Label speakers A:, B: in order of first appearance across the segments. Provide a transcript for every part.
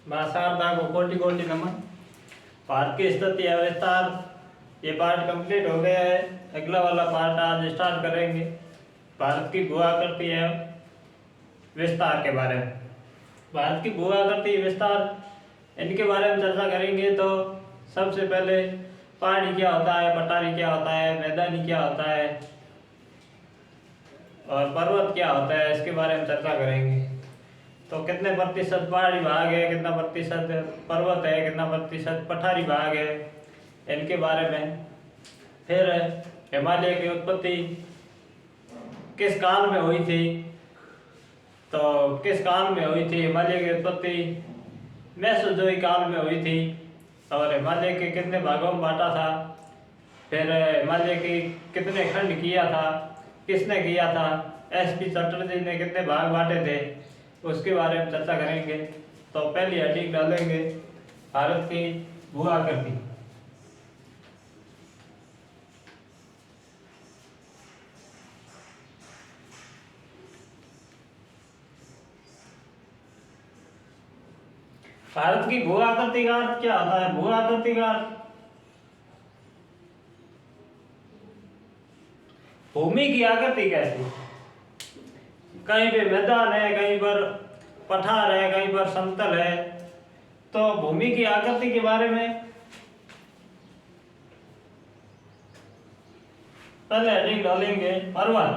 A: महासारदा को कोटि कोटि नमन। भारत की स्थिति है विस्तार, ये पार्ट कंप्लीट हो गया है। अगला वाला पार्ट आज स्टार्ट करेंगे। भारत की भू आकृति है विस्तार के बारे में। भारत की भू आकृति विस्तार इनके बारे में चर्चा करेंगे। तो सबसे पहले पहाड़ी क्या होता है, पठारी क्या होता है, मैदानी क्या होता है और पर्वत क्या होता है, इसके बारे में चर्चा करेंगे। तो कितने प्रतिशत पहाड़ी भाग है, कितना प्रतिशत पर्वत है, कितना प्रतिशत पठारी भाग है, इनके बारे में। फिर हिमालय की उत्पत्ति किस काल में हुई थी, तो किस काल में हुई थी हिमालय की उत्पत्ति? मेसोजोइक काल में हुई थी। और हिमालय के कितने भागों में बांटा था? फिर हिमालय की कितने खंड किया था, किसने किया था? एसपी चटर्जी ने कितने भाग बांटे थे, उसके बारे में चर्चा करेंगे। तो पहली हेडिंग डालेंगे भारत की भू आकृति। भारत की भू आकृति का अर्थ क्या होता है? भू आकृति का भूमि की आकृति कैसी? कहीं पे मैदान है, कहीं पर पठार है, कहीं पर समतल है। तो भूमि की आकृति के बारे में पहले हेडिंग डालेंगे पर्वत,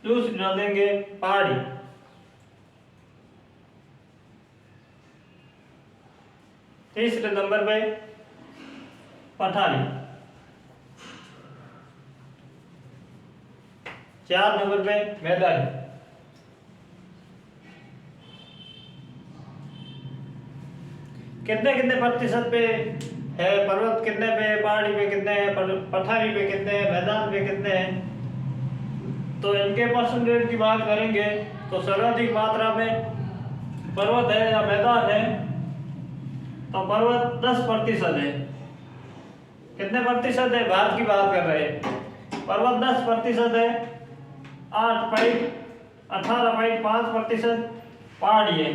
A: दूसरी डालेंगे पहाड़ी, तीसरे नंबर पे पठारी, 4 नंबर पे मैदानी। कितने कितने प्रतिशत पे है पर्वत, कितने पे पहाड़ी पे, कितने पठारी पे, कितने मैदान पे, कितने हैं? तो इनके परसेंटेज की बात करेंगे तो सर्वाधिक मात्रा में पर्वत है या मैदान है, तो पर्वत 10% है। कितने प्रतिशत है? भारत की बात कर रहे हैं। पर्वत 10% है। 18.5% पहाड़ी है।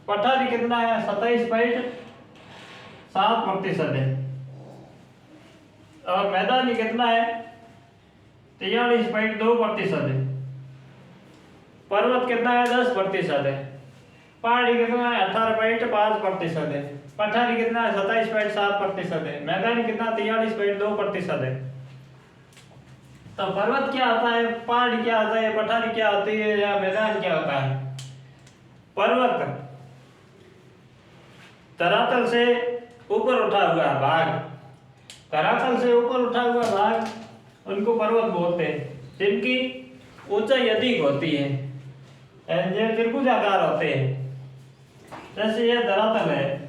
A: पठारी कितना है? 27.7% है। और मैदानी कितना है? 43.2% है। पर्वत कितना है? 10% है। पहाड़ी कितना है? 18.5% है। पठारी कितना है? 27.7% है। मैदानी कितना? 43.2% है। तो पर्वत क्या होता है, पहाड़ी क्या होता है, पठारी क्या होती है या मैदान क्या होता है? पर्वत धरातल से ऊपर उठा हुआ भाग, धरातल से ऊपर उठा हुआ भाग उनको पर्वत बोलते हैं, जिनकी ऊंचाई अधिक होती है, जो त्रिभुजाकार होते हैं। जैसे यह धरातल है,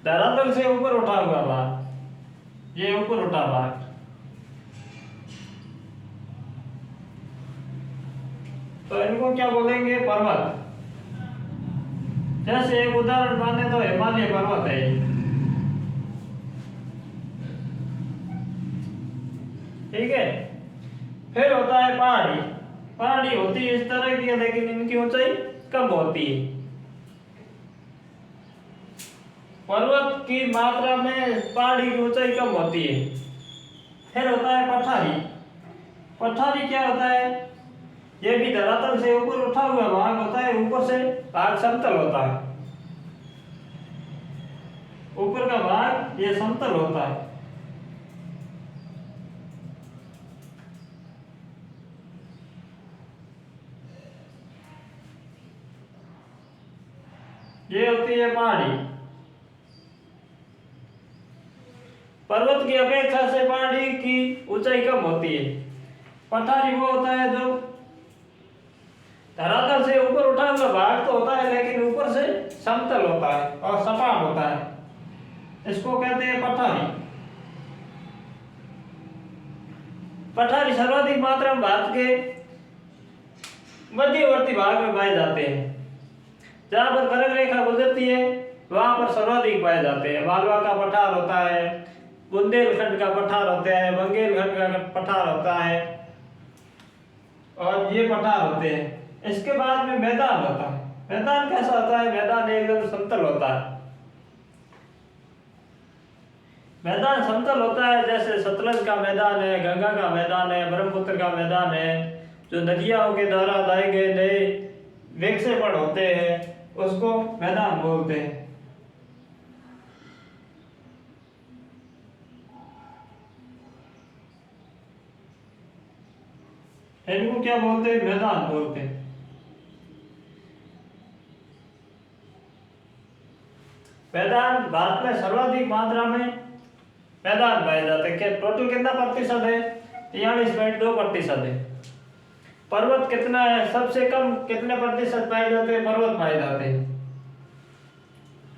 A: धरातल से ऊपर उठा हुआ भाग, ये ऊपर उठा भाग। तो इनको क्या बोलेंगे? पर्वत। जैसे एक उदाहरण माने तो हिमालय पर्वत है। ठीक है। फिर होता है पहाड़ी। पहाड़ी होती है इस तरह की, लेकिन इनकी ऊंचाई कम होती है। पर्वत की मात्रा में पहाड़ी की ऊंचाई कम होती है। फिर होता है पठारी। पठारी क्या होता है? यह भी धरातल से ऊपर उठा हुआ भाग होता है। ऊपर से भाग समतल होता है, ऊपर का भाग ये समतल होता है। ये होती है पहाड़ी। पर्वत की अपेक्षा से पहाड़ी की ऊंचाई कम होती है। पठारी वो होता है जो धरातल से ऊपर उठा हुआ भाग तो होता है, लेकिन ऊपर से समतल होता है और सपाट होता है। इसको कहते हैं पठारी। पठारी सर्वाधिक मात्रा में भारत के मध्यवर्ती भाग में पाए जाते हैं, जहां पर कर्क रेखा गुजरती है वहां पर सर्वाधिक पाए जाते हैं। मालवा का पठार होता है, बुंदेलखंड का पठार होता है, बंगेलखंड का पठार होता है, और ये पठार होते हैं। इसके बाद में मैदान होता है। मैदान कैसा होता है? मैदान एकदम समतल होता है। मैदान समतल होता है, जैसे सतलज का मैदान है, गंगा का मैदान है, ब्रह्मपुत्र का मैदान है। जो नदियों के द्वारा लाए गए नए विक्षेपण होते हैं उसको मैदान बोलते हैं। इनको क्या बोलते हैं? मैदान बोलते हैं। मैदान भारत में सर्वाधिक मात्रा में मैदान पाए जाते हैं। टोटल कितना प्रतिशत है? 43.2% है। पर्वत कितना है? सबसे कम कितने प्रतिशत पाए जाते हैं? पर्वत पाए जाते हैं।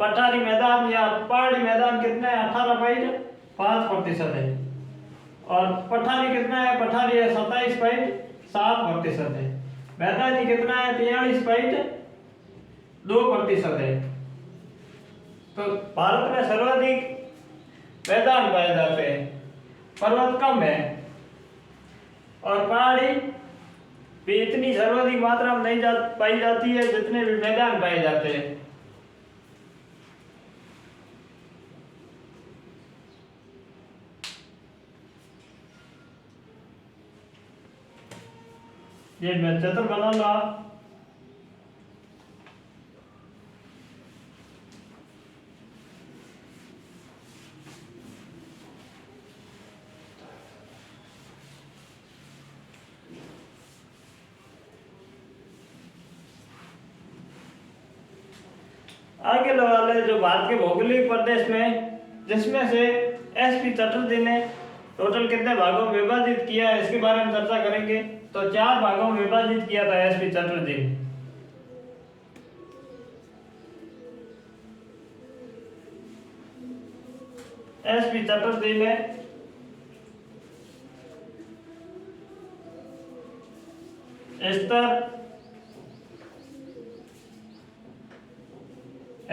A: पठारी मैदान या पहाड़ी मैदान कितना है? 18.5% है। और पठारी कितना है? पठारी है 27.7% है। मैदानी कितना है? 43.2% है। तो भारत में सर्वाधिक मैदान पाए जाते हैं, पर्वत कम है, और पहाड़ी भी इतनी सर्वाधिक मात्रा में नहीं पाई जाती है जितने भी मैदान पाए जाते हैं। ये मैं चित्र बना ला। आगे वाले जो भारत के भौगोलिक प्रदेश में, जिसमें से एसपी चटर्जी ने टोटल कितने भागों में विभाजित किया है इसके बारे में चर्चा करेंगे। तो 4 भागों में विभाजित किया था एसपी चटर्जी ने। एसपी चटर्जी ने स्तर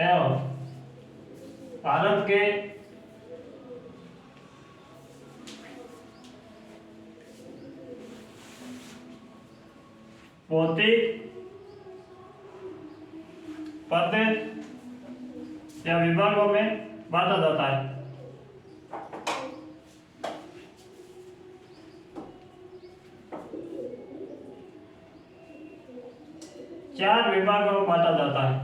A: एवं भारत के भौतिक प्रदेश या विभागों में बांटा जाता है। चार विभागों में बांटा जाता है।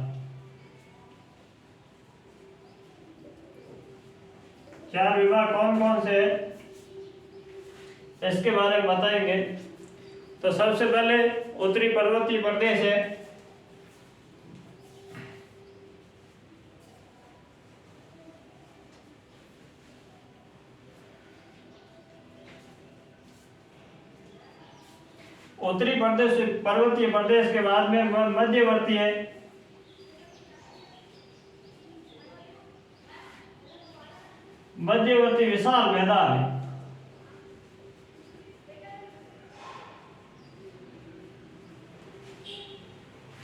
A: चार विभाग कौन कौन से है इसके बारे में बताएंगे। तो सबसे पहले उत्तरी पर्वतीय प्रदेश है। उत्तरी प्रदेश पर्वतीय प्रदेश के बाद में मध्यवर्ती है। मध्यवर्ती विशाल मैदान है।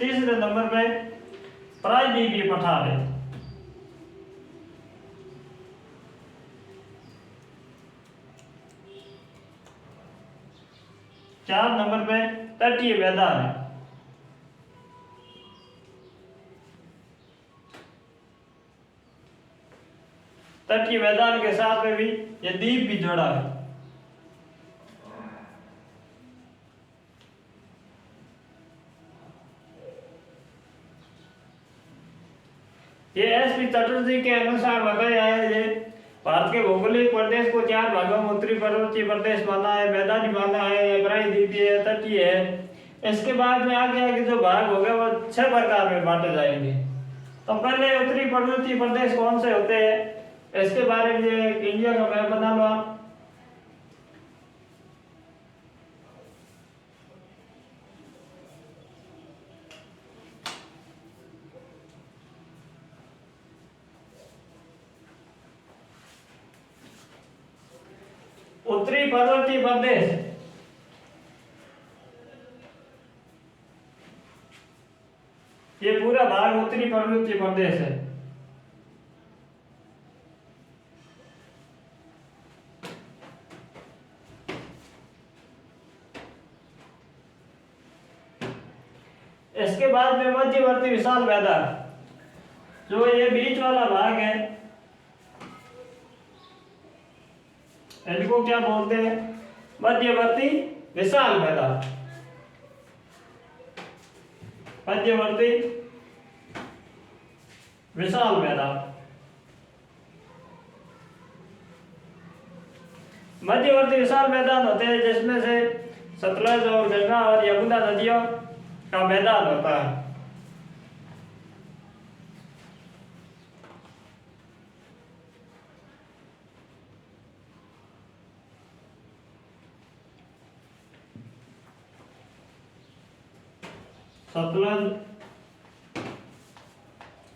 A: तीसरे नंबर पे प्रायद्वीपीय पठार है। चार नंबर पे तटीय मैदान है। तटीय मैदान के साथ में भी ये द्वीप भी जोड़ा है। ये एसपी चटर्जी के अनुसार बताया है ये भारत के भौगोलिक प्रदेश को 4 भागों में उत्तरी पर्वतीय प्रदेश माना है, मैदानी माना है, प्रायद्वीपीय है, तटीय है। इसके बाद में आगे आगे जो भाग हो गए वो 6 प्रकार में बांटे जाएंगे। तो पहले उत्तरी पर्वतीय प्रदेश कौन से होते हैं इसके बारे में इंडिया का मैप बना लो आप। उत्तरी पर्वतीय प्रदेश ये पूरा भाग उत्तरी पर्वतीय प्रदेश है। इसके बाद में मध्यवर्ती विशाल मैदान, जो ये बीच वाला भाग है, इनको क्या बोलते हैं? मध्यवर्ती विशाल मैदान। मध्यवर्ती विशाल मैदान। मध्यवर्ती विशाल मैदान होते हैं जिसमें से सतलज और गंगा और यमुना नदियों का मैदान होता है। सतलज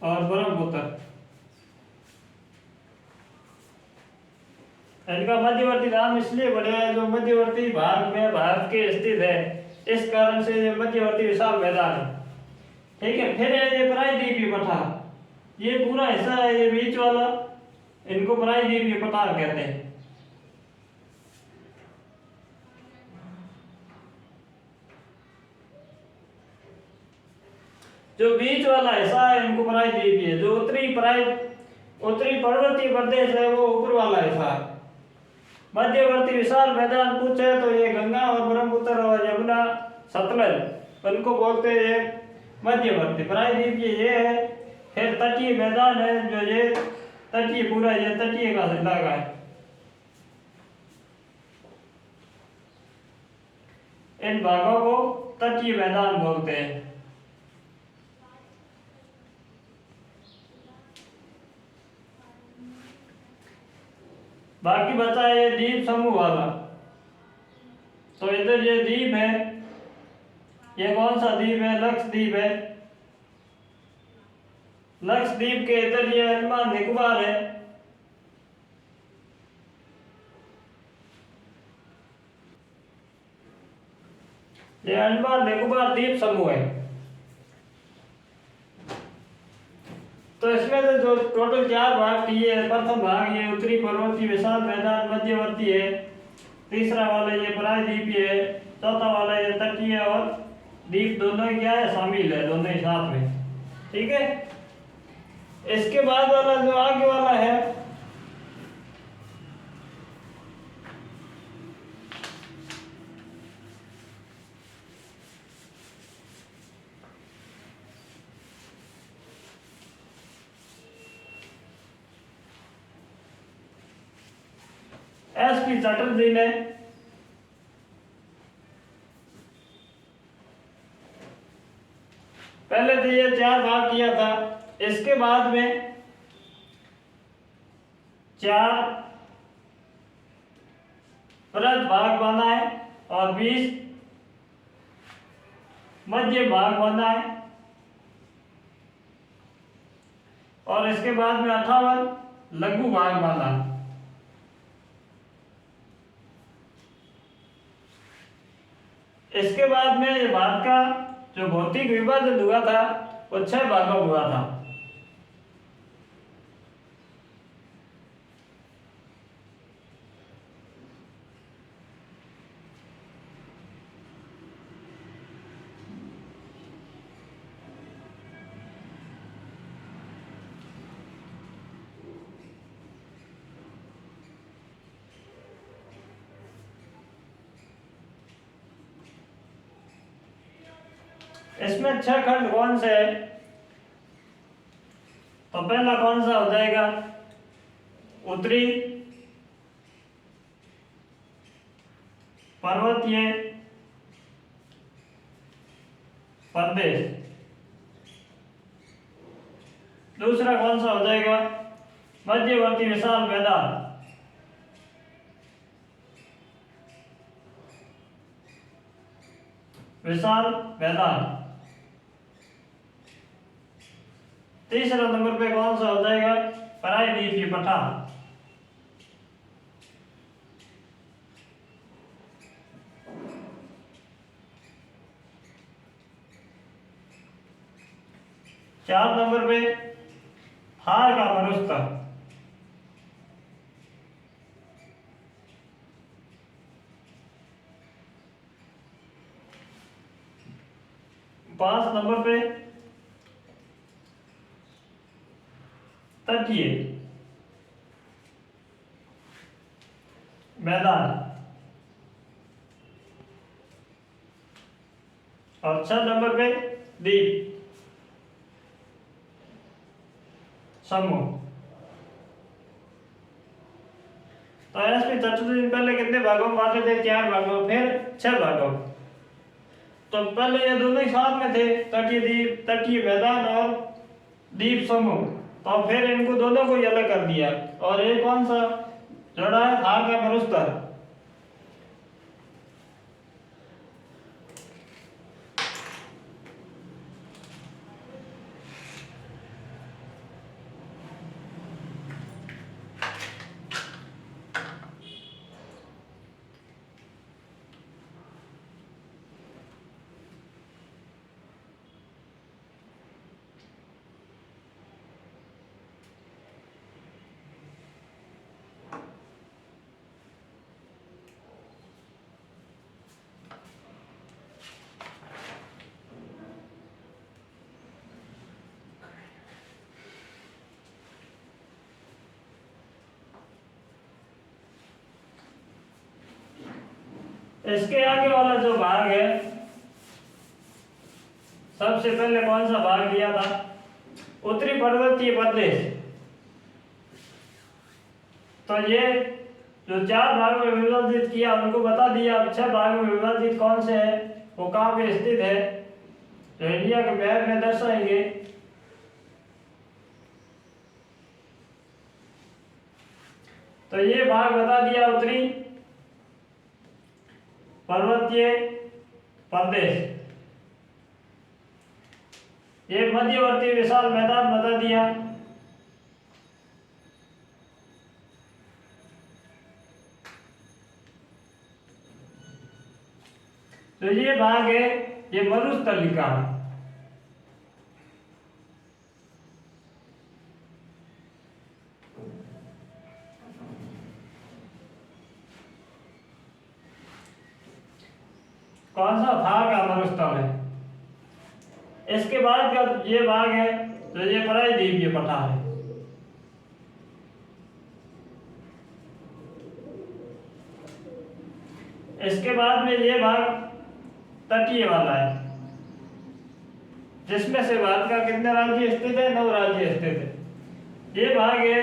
A: और ब्रह्मपुत्र, इनका मध्यवर्ती नाम इसलिए बढ़ा है, जो मध्यवर्ती भाग में भारत के स्थित है, इस कारण से ये मध्यवर्ती विशाल मैदान है। ठीक है। फिर है ये प्रायद्वीपीय पठार, ये पूरा हिस्सा है, ये बीच वाला, इनको प्रायद्वीपीय पठार कहते हैं। जो बीच वाला हिस्सा है इनको प्रायद्वीपीय, जो उत्तरी पर्वतीय प्रदेश है वो ऊपर वाला हिस्सा है। मध्यवर्ती विशाल मैदान पूछे तो ये गंगा और ब्रह्मपुत्र और यमुना सतलज, उनको बोलते हैं मध्यवर्ती। प्रायद्वीपीय ये है। फिर तटीय मैदान है, जो ये तटीय, पूरा ये तटीय का इलाका है। इन भागों को तटीय मैदान बोलते हैं। बाकी बचा है ये द्वीप समूह वाला, तो इधर ये द्वीप है, ये कौन सा द्वीप है? लक्षद्वीप है। लक्षद्वीप के इधर ये अंडमान निकोबार है। ये अंडमान निकोबार द्वीप समूह है। तो इसमें से जो टोटल 4 भाग किए हैं, प्रथम भाग ये उत्तरी पर्वतीय विशाल मैदान मध्यवर्ती है, तीसरा वाला ये प्रायद्वीपीय है, चौथा वाला ये तटीय और द्वीप दोनों क्या है? शामिल है, दोनों ही साथ में। ठीक है। इसके बाद वाला जो आगे वाला है, एसपी चटर्जी ने पहले तो ये 4 भाग किया था, इसके बाद में 4 प्रथ भाग बना है और 20 मध्य भाग बना है, और इसके बाद में 58 लघु भाग बना है। इसके बाद में ये भारत का जो भौतिक विभाजन हुआ था वो 6 भागों में हुआ था। इसमें 6 खंड कौन से है? तो पहला कौन सा हो जाएगा? उत्तरी पर्वतीय प्रदेश। दूसरा कौन सा हो जाएगा? मध्यवर्ती विशाल मैदान। विशाल मैदान। तीसरा नंबर पे कौन सा हो जाएगा? प्रायद्वीपीय पठार। चार नंबर पे हार का मरुस्थल। 5 नंबर पे तटीय मैदान और 6 नंबर पे द्वीप समूह। तो एसपी चतुर्भुज पहले कितने भागों में बांटे थे? 4 भागों, फिर 6 भागों। तो पहले ये दोनों ही साथ में थे, तटीय द्वीप, तटीय मैदान और द्वीप समूह। तो फिर इनको दोनों को ही अलग कर दिया और ये कौन सा जोड़ा है? थार का मरुस्थल। इसके आगे वाला जो भाग है, सबसे पहले कौन सा भाग दिया था? उत्तरी पर्वतीय प्रदेश। तो ये जो 4 भाग में विभाजित किया उनको बता दिया। अब 6 भाग में विभाजित कौन से है, वो कहाँ पे स्थित है, जो इंडिया के मैप में दर्शाएंगे। तो ये भाग बता दिया उत्तरी पर्वतीय प्रदेश। ये मध्यवर्ती विशाल मैदान बता दिया। तो ये भाग है, ये मरुस्थलिका। कौन सा? थार का मरुस्थल है। इसके बाद का ये भाग है, तो ये प्रायद्वीपीय पठार है। इसके बाद में ये भाग तटीय वाला है, जिसमें से भारत का कितने राज्य स्थित है? 9 राज्य स्थित है। ये भाग है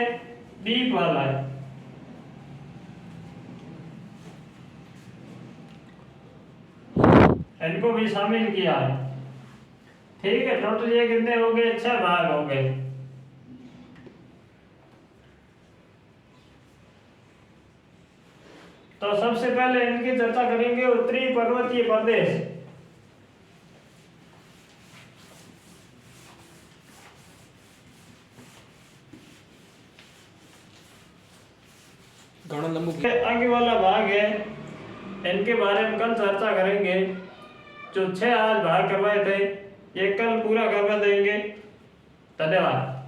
A: द्वीप वाला है। इनको भी शामिल किया है। ठीक है, टोटल ये कितने हो गए? 6 भाग हो गए। तो सबसे पहले इनकी चर्चा करेंगे उत्तरी पर्वतीय प्रदेश। आगे वाला भाग है, इनके बारे में कल चर्चा करेंगे। जो 6 आज भाग करवाए थे, ये कल पूरा करवा देंगे। धन्यवाद।